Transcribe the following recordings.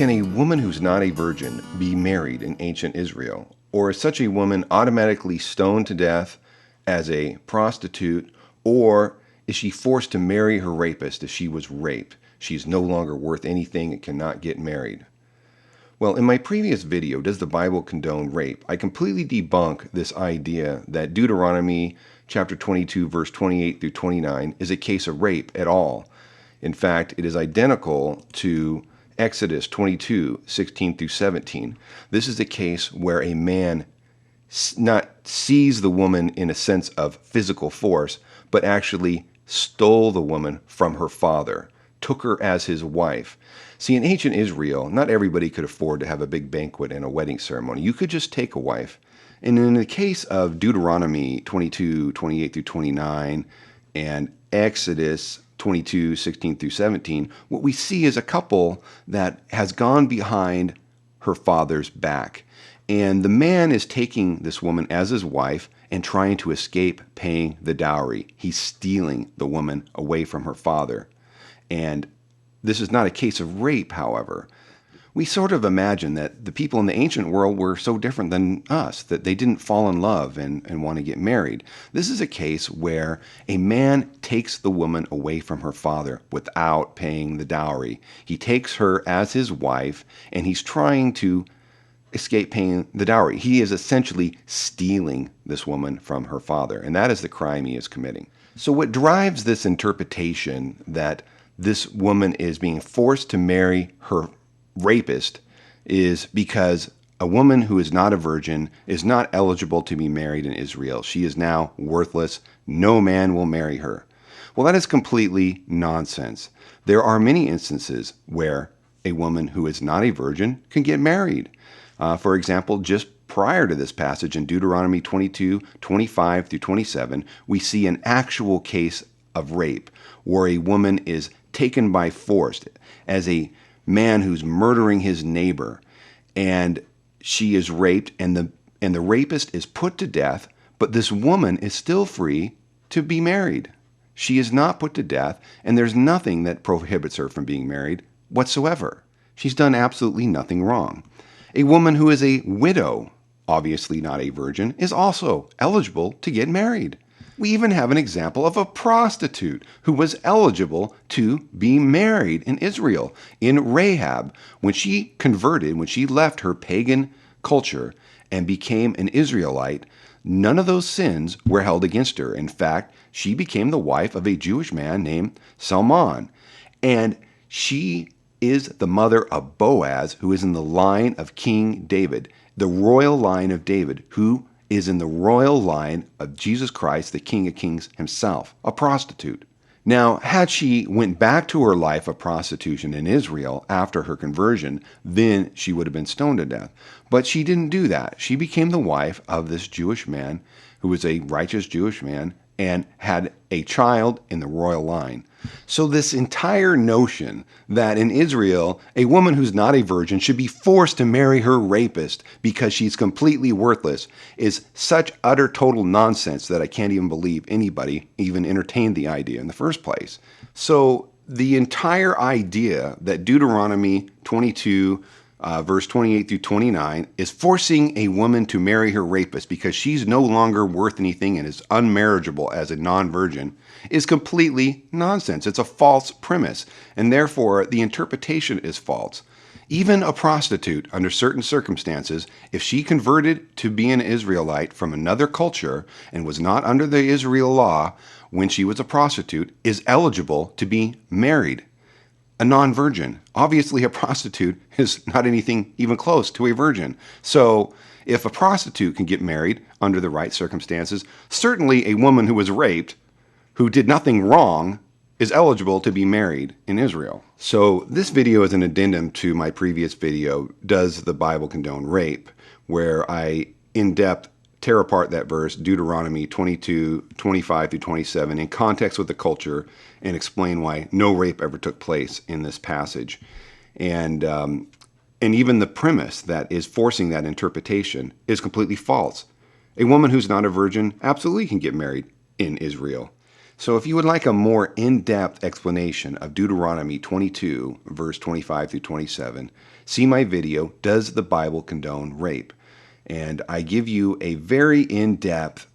Can a woman who's not a virgin be married in ancient Israel? Or is such a woman automatically stoned to death as a prostitute? Or is she forced to marry her rapist if she was raped? She's no longer worth anything and cannot get married. Well, in my previous video, Does the Bible Condone Rape?, I completely debunk this idea that Deuteronomy chapter 22, verse 28 through 29 is a case of rape at all. In fact, it is identical to Exodus 22, 16 through 17. This is a case where a man not sees the woman in a sense of physical force, but actually stole the woman from her father, took her as his wife. See, in ancient Israel, not everybody could afford to have a big banquet and a wedding ceremony. You could just take a wife. And in the case of Deuteronomy 22, 28 through 29, and Exodus 22, 16 through 17, what we see is a couple that has gone behind her father's back. And the man is taking this woman as his wife and trying to escape paying the dowry. He's stealing the woman away from her father. And this is not a case of rape, however. We sort of imagine that the people in the ancient world were so different than us, that they didn't fall in love and want to get married. This is a case where a man takes the woman away from her father without paying the dowry. He takes her as his wife, and he's trying to escape paying the dowry. He is essentially stealing this woman from her father, and that is the crime he is committing. So what drives this interpretation that this woman is being forced to marry her rapist is because a woman who is not a virgin is not eligible to be married in Israel. She is now worthless. No man will marry her. Well, that is completely nonsense. There are many instances where a woman who is not a virgin can get married. For example, just prior to this passage in Deuteronomy 22, 25 through 27, we see an actual case of rape where a woman is taken by force as a man who's murdering his neighbor, and she is raped, and the rapist is put to death, but this woman is still free to be married. She is not put to death, and there's nothing that prohibits her from being married whatsoever. She's done absolutely nothing wrong. A woman who is a widow, obviously not a virgin, is also eligible to get married. We even have an example of a prostitute who was eligible to be married in Israel, in Rahab. When she converted, when she left her pagan culture and became an Israelite, none of those sins were held against her. In fact, she became the wife of a Jewish man named Salmon. And she is the mother of Boaz, who is in the line of King David, the royal line of David, who is in the royal line of Jesus Christ, the King of Kings himself, a prostitute. Now, had she went back to her life of prostitution in Israel after her conversion, then she would have been stoned to death. But she didn't do that. She became the wife of this Jewish man who was a righteous Jewish man and had a child in the royal line. So this entire notion that in Israel, a woman who's not a virgin should be forced to marry her rapist because she's completely worthless is such utter total nonsense that I can't even believe anybody even entertained the idea in the first place. So the entire idea that Deuteronomy 22 verse 28 through 29 is forcing a woman to marry her rapist because she's no longer worth anything and is unmarriageable as a non-virgin is completely nonsense. It's a false premise, and therefore the interpretation is false. Even a prostitute, under certain circumstances, if she converted to be an Israelite from another culture and was not under the Israel law when she was a prostitute, is eligible to be married. A non-virgin. Obviously, a prostitute is not anything even close to a virgin. So if a prostitute can get married under the right circumstances, certainly a woman who was raped, who did nothing wrong, is eligible to be married in Israel. So this video is an addendum to my previous video, Does the Bible Condone Rape?, where I in-depth tear apart that verse, Deuteronomy 22, 25 through 27, in context with the culture, and explain why no rape ever took place in this passage. And even the premise that is forcing that interpretation is completely false. A woman who's not a virgin absolutely can get married in Israel. So if you would like a more in-depth explanation of Deuteronomy 22, verse 25 through 27, see my video, Does the Bible Condone Rape? And I give you a very in-depth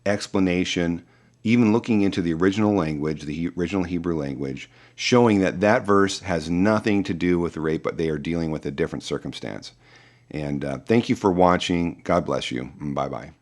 explanation, even looking into the original language, the original Hebrew language, showing that that verse has nothing to do with the rape, but they are dealing with a different circumstance. And thank you for watching. God bless you. Bye-bye.